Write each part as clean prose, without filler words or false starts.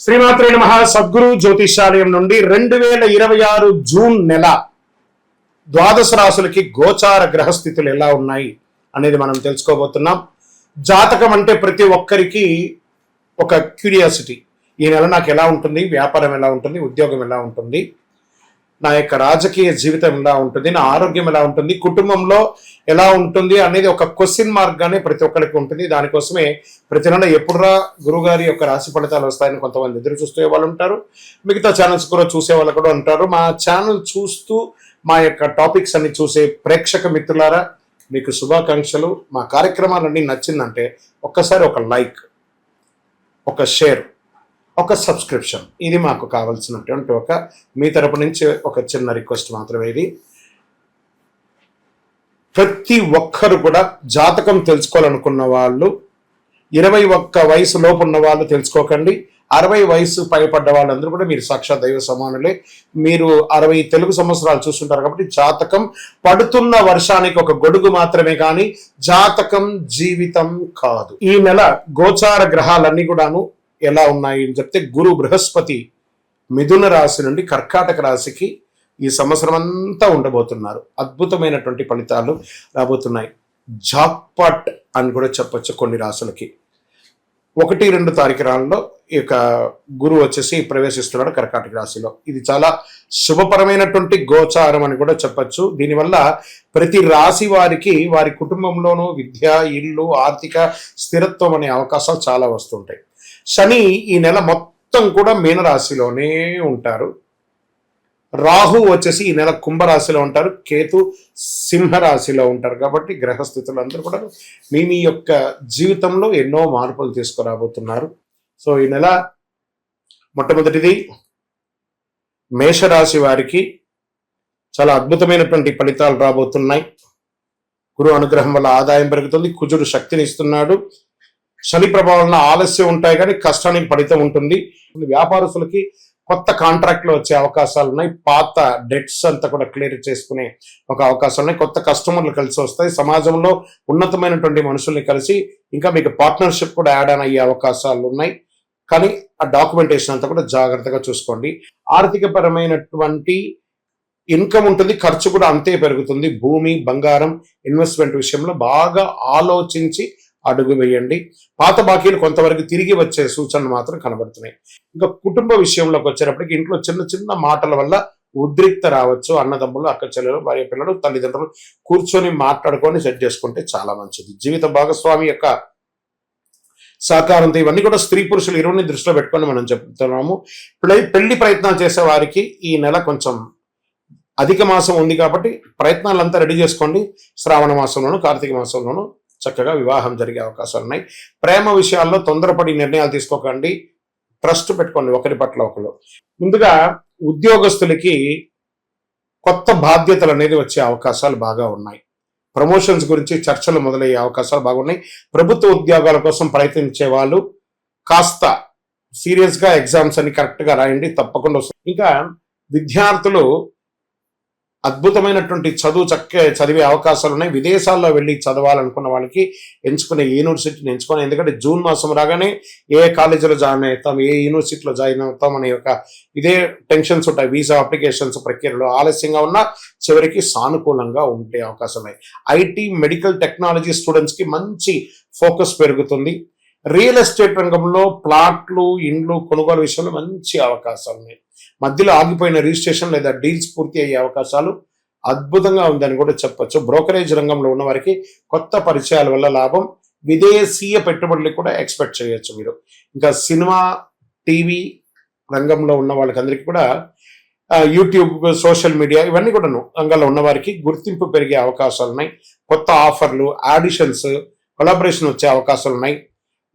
శ్రీమాత్రే నమః. సద్గురు జ్యోతిషాలయం నుండి 2026 జూన్ నెల ద్వాదశ రాశులకి గోచార గ్రహస్థితులు ఎలా ఉన్నాయి అనేది మనం తెలుసుకోబోతున్నాం. జాతకం అంటే ప్రతి ఒక్కరికి ఒక క్యూరియాసిటీ. ఈ నెల నాకు ఎలా ఉంటుంది, వ్యాపారం ఎలా ఉంటుంది, ఉద్యోగం ఎలా ఉంటుంది, నా యొక్క రాజకీయ జీవితం ఎలా ఉంటుంది, నా ఆరోగ్యం ఎలా ఉంటుంది, కుటుంబంలో ఎలా ఉంటుంది అనేది ఒక క్వశ్చన్ మార్క్ గానే ప్రతి ఒక్కరికి ఉంటుంది. దానికోసమే ప్రతి నెల ఎప్పుడురా గురుగారి యొక్క రాశి ఫలితాలు వస్తాయని కొంతమంది ఎదురు చూసే వాళ్ళు ఉంటారు. మిగతా ఛానల్స్ కూడా చూసే వాళ్ళు కూడా ఉంటారు. మా ఛానల్ చూస్తూ మా యొక్క టాపిక్స్ అన్ని చూసే ప్రేక్షక మిత్రులారా, మీకు శుభాకాంక్షలు. మా కార్యక్రమాలన్నీ నచ్చిందంటే ఒక్కసారి ఒక లైక్, ఒక షేర్, ఒక సబ్స్క్రిప్షన్, ఇది మాకు కావాల్సినటువంటి మీ తరపు నుంచి ఒక చిన్న రిక్వెస్ట్ మాత్రమే. ఇది ప్రతి ఒక్కరు కూడా జాతకం తెలుసుకోవాలనుకున్న వాళ్ళు 21 వయసు లోపు ఉన్న వాళ్ళు తెలుసుకోకండి. 60 వయసు పైపడ్డ వాళ్ళందరూ కూడా మీరు సాక్షాత్ దైవ సమానులే. మీరు 60 తెలుగు సంవత్సరాలు చూస్తుంటారు కాబట్టి జాతకం పడుతున్న వర్షానికి ఒక గొడుగు మాత్రమే, కానీ జాతకం జీవితం కాదు. ఈ నెల గోచార గ్రహాలన్నీ కూడాను ఎలా ఉన్నాయి అని చెప్తే, గురు బృహస్పతి మిథున రాశి నుండి కర్కాటక రాశికి ఈ సంవత్సరం అంతా ఉండబోతున్నారు. అద్భుతమైనటువంటి ఫలితాలు రాబోతున్నాయి. జాక్పాట్ అని కూడా చెప్పొచ్చు కొన్ని రాశులకి. 1-2 తారీఖులలో ఈ యొక్క గురువు వచ్చేసి ప్రవేశిస్తున్నాడు కర్కాటక రాశిలో. ఇది చాలా శుభపరమైనటువంటి గోచారం అని కూడా చెప్పచ్చు. దీనివల్ల ప్రతి రాశి వారికి వారి కుటుంబంలోనూ విద్య, ఇల్లు, ఆర్థిక స్థిరత్వం అనే అవకాశాలు చాలా వస్తుంటాయి. శని ఈ నెల మొత్తం కూడా మీనరాశిలోనే ఉంటారు. రాహు వచ్చేసి ఈ నెల కుంభరాశిలో ఉంటారు. కేతు సింహరాశిలో ఉంటారు. కాబట్టి గ్రహస్థితులు అందరూ కూడా మీ యొక్క జీవితంలో ఎన్నో మార్పులు తీసుకురాబోతున్నారు. సో ఈ నెల మొట్టమొదటిది మేషరాశి వారికి చాలా అద్భుతమైనటువంటి ఫలితాలు రాబోతున్నాయి. గురు అనుగ్రహం వల్ల ఆదాయం పెరుగుతుంది. కుజుడు శక్తిని ఇస్తున్నాడు. శని ప్రభావం ఆలస్యం ఉంటాయి కానీ కష్టానికి ఫలితం ఉంటుంది. వ్యాపారస్తులకి కొత్త కాంట్రాక్ట్లు వచ్చే అవకాశాలు ఉన్నాయి. పాత డెట్స్ అంతా కూడా క్లియర్ చేసుకునే ఒక అవకాశాలు ఉన్నాయి. కొత్త కస్టమర్లు కలిసి వస్తాయి. సమాజంలో ఉన్నతమైనటువంటి మనుషుల్ని కలిసి ఇంకా మీకు పార్ట్నర్షిప్ కూడా యాడ్ ఆన్ అయ్యే అవకాశాలు ఉన్నాయి. కానీ ఆ డాక్యుమెంటేషన్ అంతా కూడా జాగ్రత్తగా చూసుకోండి. ఆర్థిక పరమైనటువంటి ఇన్కమ్ ఉంటుంది, ఖర్చు కూడా అంతే పెరుగుతుంది. భూమి, బంగారం, ఇన్వెస్ట్మెంట్ విషయంలో బాగా ఆలోచించి అడుగు వేయండి. పాత బాకీలు కొంతవరకు తిరిగి వచ్చే సూచనలు మాత్రం కనబడుతున్నాయి. ఇంకా కుటుంబ విషయంలోకి వచ్చేటప్పటికి ఇంట్లో చిన్న చిన్న మాటల వల్ల ఉద్రిక్త రావచ్చు. అన్నదమ్ములు, అక్క చెల్లెలు, భార్య పిల్లలు, తల్లిదండ్రులు కూర్చొని మాట్లాడుకొని సెట్ చేసుకుంటే చాలా మంచిది. జీవిత భాగస్వామి యొక్క సహకారంతో ఇవన్నీ కూడా స్త్రీ పురుషులు ఇరువుని దృష్టిలో పెట్టుకొని మనం చెప్తున్నాము. పెళ్లి ప్రయత్నాలు చేసే వారికి ఈ నెల కొంచెం అధిక మాసం ఉంది కాబట్టి ప్రయత్నాలంతా రెడీ చేసుకోండి. శ్రావణ మాసంలోను, కార్తీక మాసంలోను చక్కగా వివాహం జరిగే అవకాశాలు ఉన్నాయి. ప్రేమ విషయాల్లో తొందరపడి నిర్ణయాలు తీసుకోకండి. ట్రస్ట్ పెట్టుకోండి ఒకరి పట్ల ఒకరు. ముందుగా ఉద్యోగస్తులకి కొత్త బాధ్యతలు అనేది వచ్చే అవకాశాలు బాగా ఉన్నాయి. ప్రమోషన్స్ గురించి చర్చలు మొదలయ్యే అవకాశాలు బాగున్నాయి. ప్రభుత్వ ఉద్యోగాల కోసం ప్రయత్నించే వాళ్ళు కాస్త సీరియస్గా ఎగ్జామ్స్ అని కరెక్ట్గా రాయండి, తప్పకుండా వస్తుంది. ఇంకా విద్యార్థులు అద్భుతమైనటువంటి చదివే అవకాశాలు ఉన్నాయి. విదేశాల్లో వెళ్ళి చదవాలనుకున్న వాళ్ళకి ఎంచుకునే యూనివర్సిటీని ఎంచుకొని, ఎందుకంటే జూన్ మాసం రాగానే ఏ కాలేజీలో జాయిన్ అవుతాం, ఏ యూనివర్సిటీలో జాయిన్ అవుతాం అనే ఇదే టెన్షన్స్ ఉంటాయి. వీసా అప్లికేషన్స్ ప్రక్రియలో ఆలస్యంగా ఉన్నా చివరికి సానుకూలంగా ఉండే అవకాశం ఉన్నాయి. ఐటీ, మెడికల్ టెక్నాలజీ స్టూడెంట్స్కి మంచి ఫోకస్ పెరుగుతుంది. రియల్ ఎస్టేట్ రంగంలో ప్లాట్లు, ఇండ్లు కొనుగోలు విషయంలో మంచి అవకాశాలు ఉన్నాయి. మధ్యలో ఆగిపోయిన రిజిస్ట్రేషన్ లేదా డీల్స్ పూర్తి అయ్యే అవకాశాలు అద్భుతంగా ఉందని కూడా చెప్పొచ్చు. బ్రోకరేజ్ రంగంలో ఉన్న వారికి కొత్త పరిచయాల వల్ల లాభం. విదేశీయ పెట్టుబడులు కూడా ఎక్స్పెక్ట్ చేయొచ్చు మీరు. ఇంకా సినిమా, టీవీ రంగంలో ఉన్న వాళ్ళకందరికీ కూడా యూట్యూబ్, సోషల్ మీడియా ఇవన్నీ కూడా రంగంలో ఉన్న వారికి గుర్తింపు పెరిగే అవకాశాలు ఉన్నాయి. కొత్త ఆఫర్లు, ఆడిషన్స్, కొలాబరేషన్ వచ్చే అవకాశాలు ఉన్నాయి.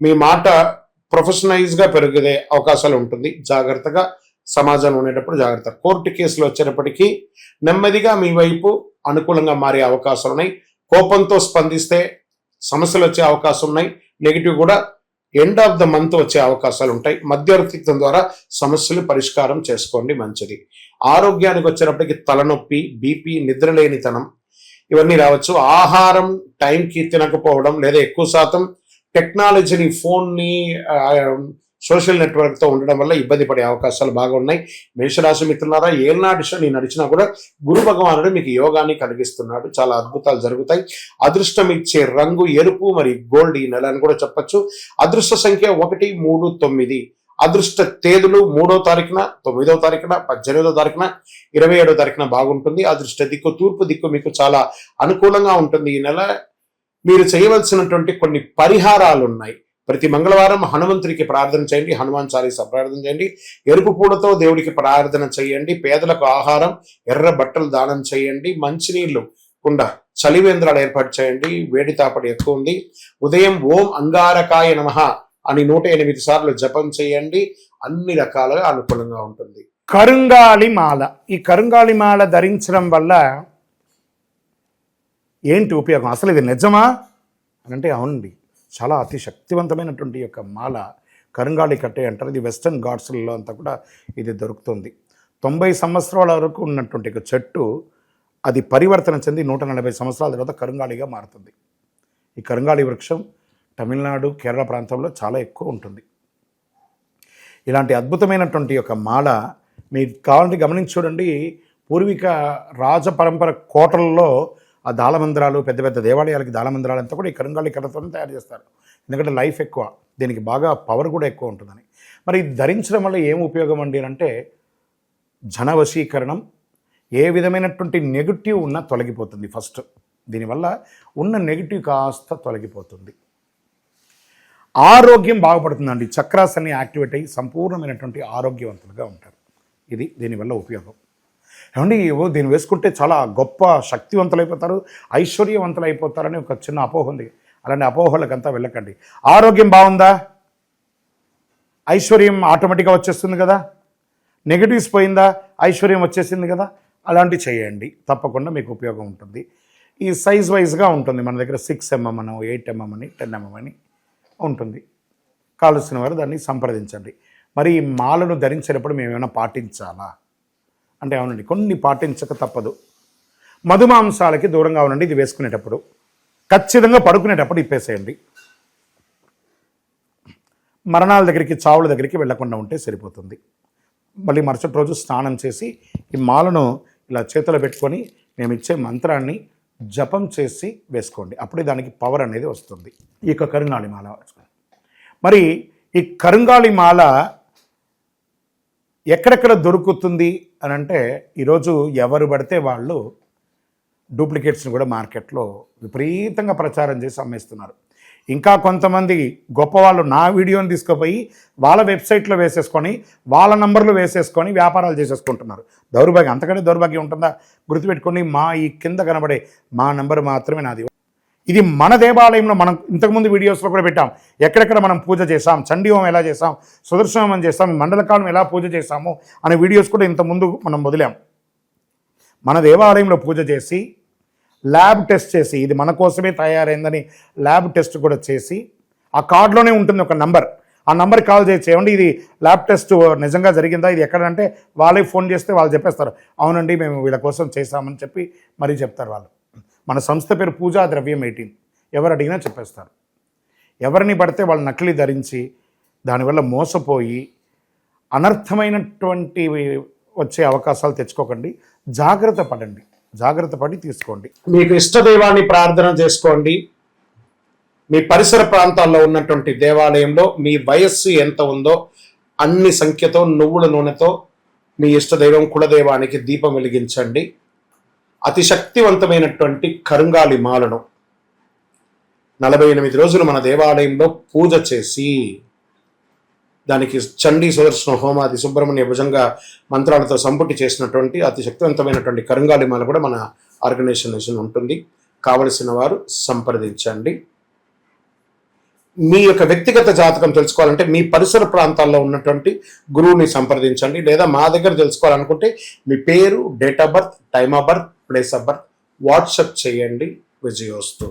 మీ మాట ప్రొఫెషనలైజ్గా పెరిగే అవకాశాలు ఉంటుంది. జాగ్రత్తగా సమాజంలో ఉండేటప్పుడు జాగ్రత్త. కోర్టు కేసులు వచ్చేటప్పటికీ నెమ్మదిగా మీ వైపు అనుకూలంగా మారే అవకాశాలు ఉన్నాయి. కోపంతో స్పందిస్తే సమస్యలు వచ్చే అవకాశం ఉన్నాయి. నెగిటివ్ కూడా ఎండ్ ఆఫ్ ద మంత్ వచ్చే అవకాశాలు ఉంటాయి. మధ్యవర్తిత్వం ద్వారా సమస్యలు పరిష్కారం చేసుకోండి, మంచిది. ఆరోగ్యానికి వచ్చేటప్పటికి తలనొప్పి, బీపీ, నిద్రలేనితనం ఇవన్నీ రావచ్చు. ఆహారం టైంకి తినకపోవడం లేదా ఎక్కువ శాతం టెక్నాలజీని, ఫోన్ని, సోషల్ నెట్వర్క్తో ఉండడం వల్ల ఇబ్బంది పడే అవకాశాలు బాగా ఉన్నాయి. మేషరాశి మిత్రులారా, ఏళ్ళనాటి శని నడిచినా కూడా గురు భగవానుడు మీకు యోగాన్ని కలిగిస్తున్నాడు. చాలా అద్భుతాలు జరుగుతాయి. అదృష్టం ఇచ్చే రంగు ఎరుపు మరి గోల్డ్ ఈ నెల అని కూడా చెప్పచ్చు. అదృష్ట సంఖ్య 1, 3, 9. అదృష్ట తేదీలు 3వ తారీఖున, 9వ తారీఖున, 18వ తారీఖున, 27వ తారీఖున బాగుంటుంది. అదృష్ట దిక్కు తూర్పు దిక్కు మీకు చాలా అనుకూలంగా ఉంటుంది. ఈ నెల మీరు చేయవలసినటువంటి కొన్ని పరిహారాలు ఉన్నాయి. ప్రతి మంగళవారం హనుమంతుడికి ప్రార్థన చేయండి, హనుమాన్ చాలీసా ప్రార్థన చేయండి, ఎరుపు పూలతో దేవుడికి ప్రార్థన చేయండి, పేదలకు ఆహారం, ఎర్ర బట్టలు దానం చేయండి, మంచినీళ్లు కుండ చలివేంద్రాలు ఏర్పాటు చేయండి. వేడి తాపడి ఎక్కువ ఉంది. ఉదయం ఓం అంగారకాయ నమః అని 108 సార్లు జపం చేయండి. అన్ని రకాలుగా అనుకూలంగా ఉంటుంది. కరుంగాళి మాల. ఈ కరుంగాళి మాల ధరించడం వల్ల ఏంటి ఉపయోగం? అసలు ఇది నిజమా అని అంటే అవునండి, చాలా అతి శక్తివంతమైనటువంటి యొక్క మాల కరుంగాళి కట్టే అంటారు. ఇది వెస్టర్న్ ఘాట్స్లలో అంతా కూడా ఇది దొరుకుతుంది. 90 సంవత్సరాల వరకు ఉన్నటువంటి ఒక చెట్టు అది పరివర్తన చెంది 140 సంవత్సరాల తర్వాత కరుంగాళిగా మారుతుంది. ఈ కరుంగాళి వృక్షం తమిళనాడు, కేరళ ప్రాంతంలో చాలా ఎక్కువ ఉంటుంది. ఇలాంటి అద్భుతమైనటువంటి యొక్క మాల మీకు కావాలంటే గమనించి చూడండి. పూర్వీక రాజ పరంపర కోటలలో ఆ దాళమందిరాలు, పెద్ద పెద్ద దేవాలయాలకి దాళమందిరాలు అంతా కూడా ఈ కరుంగాళి కర్రతో తయారు చేస్తారు. ఎందుకంటే లైఫ్ ఎక్కువ, దీనికి బాగా పవర్ కూడా ఎక్కువ ఉంటుందని. మరి ఇది ధరించడం వల్ల ఏం ఉపయోగం అండి అంటే జనవశీకరణం, ఏ విధమైనటువంటి నెగిటివ్ ఉన్నా తొలగిపోతుంది. ఫస్ట్ దీనివల్ల ఉన్న నెగిటివ్ కాస్త తొలగిపోతుంది. ఆరోగ్యం బాగుపడుతుందండి. చక్రాస్ అన్ని యాక్టివేట్ అయ్యి సంపూర్ణమైనటువంటి ఆరోగ్యవంతులుగా ఉంటారు. ఇది దీనివల్ల ఉపయోగం. ఏమండి, దీన్ని వేసుకుంటే చాలా గొప్ప శక్తివంతులు అయిపోతారు, ఐశ్వర్యవంతులు అయిపోతారని ఒక చిన్న అపోహ ఉంది. అలాంటి అపోహలకంతా వెళ్ళకండి. ఆరోగ్యం బాగుందా, ఐశ్వర్యం ఆటోమేటిక్గా వచ్చేస్తుంది కదా. నెగిటివ్స్ పోయిందా, ఐశ్వర్యం వచ్చేసింది కదా. అలాంటివి చేయండి, తప్పకుండా మీకు ఉపయోగం ఉంటుంది. ఈ సైజ్ వైజ్గా ఉంటుంది. మన దగ్గర 6 mm అని, 8 mm అని, 10 mm అని ఉంటుంది. కావలసిన వారు దాన్ని సంప్రదించండి. మరి ఈ మాలను ధరించేటప్పుడు మేము ఏమైనా పాటించాలా అంటే అవునండి, కొన్ని పాటించక తప్పదు. మధుమాంసాలకి దూరంగా ఉండండి. ఇది వేసుకునేటప్పుడు ఖచ్చితంగా పడుకునేటప్పుడు ఇప్పేసేయండి. మరణాల దగ్గరికి, చావుల దగ్గరికి వెళ్లకుండా ఉంటే సరిపోతుంది. మళ్ళీ మరుసటి రోజు స్నానం చేసి ఈ మాలను ఇలా చేతిలో పెట్టుకొని మేము ఇచ్చే మంత్రాన్ని జపం చేసి వేసుకోండి. అప్పుడే దానికి పవర్ అనేది వస్తుంది. ఈ యొక్క కరుంగాళి మాల మరి ఈ కరుంగాళి మాల ఎక్కడెక్కడ దొరుకుతుంది అని అంటే ఈరోజు ఎవరు పడితే వాళ్ళు డూప్లికేట్స్ని కూడా మార్కెట్లో విపరీతంగా ప్రచారం చేసి అమ్మేస్తున్నారు. ఇంకా కొంతమంది గొప్పవాళ్ళు నా వీడియోని తీసుకుపోయి వాళ్ళ వెబ్సైట్లో వేసేసుకొని వాళ్ళ నంబర్లు వేసేసుకొని వ్యాపారాలు చేసేసుకుంటున్నారు. దౌర్భాగ్యం, అంతకంటే దౌర్భాగ్యం ఉంటుందా? గుర్తుపెట్టుకొని మా ఈ కింద కనబడే మా నంబర్ మాత్రమే నాది. ఇది మన దేవాలయంలో మనం ఇంతకుముందు వీడియోస్లో కూడా పెట్టాం. ఎక్కడెక్కడ మనం పూజ చేసాం, చండీ హోమం ఎలా చేసాం, సుదర్శన హోమం చేసాం, మండలకాలం ఎలా పూజ చేసాము అనే వీడియోస్ కూడా ఇంతకుముందు మనం వదిలాం. మన దేవాలయంలో పూజ చేసి ల్యాబ్ టెస్ట్ చేసి ఇది మన కోసమే తయారైందని ల్యాబ్ టెస్ట్ కూడా చేసి ఆ కార్డులోనే ఉంటుంది ఒక నంబర్. ఆ నంబర్కి కాల్ చేయండి, ఇది ల్యాబ్ టెస్ట్ నిజంగా జరిగిందా, ఇది ఎక్కడంటే వాళ్ళే ఫోన్ చేస్తే వాళ్ళు చెప్పేస్తారు, అవునండి మేము వీళ్ళ కోసం చేశామని చెప్పి మరీ చెప్తారు వాళ్ళు. మన సంస్థ పేరు పూజా ద్రవ్యం 18. ఎవరు అడిగినా చెప్పేస్తారు. ఎవరిని పడితే వాళ్ళు నకిలీ ధరించి దానివల్ల మోసపోయి అనర్థమైనటువంటి వచ్చే అవకాశాలు తెచ్చుకోకండి. జాగ్రత్త పడండి, జాగ్రత్త పడి తీసుకోండి. మీకు ఇష్టదైవాన్ని ప్రార్థన చేసుకోండి. మీ పరిసర ప్రాంతాల్లో ఉన్నటువంటి దేవాలయంలో మీ వయస్సు ఎంత ఉందో అన్ని సంఖ్యతో నువ్వుల నూనెతో మీ ఇష్టదైవం కులదైవానికి దీపం వెలిగించండి. అతి శక్తివంతమైనటువంటి కరుంగాళి మాలను 48 రోజులు మన దేవాలయంలో పూజ చేసి దానికి చండీ, సుదర్శన హోమాది, సుబ్రహ్మణ్య భుజంగా మంత్రాలతో సంపుటి చేసినటువంటి అతి శక్తివంతమైనటువంటి కరుంగాళి మాల కూడా మన ఆర్గనైజేషన్ ఉంటుంది. కావలసిన వారు సంప్రదించండి. మీ యొక్క వ్యక్తిగత జాతకం తెలుసుకోవాలంటే మీ పరిసర ప్రాంతాల్లో ఉన్నటువంటి గురువుని సంప్రదించండి. లేదా మా దగ్గర తెలుసుకోవాలనుకుంటే మీ పేరు, date of birth, time of birth, place of birth WhatsApp చేయండి. విజయోస్తు.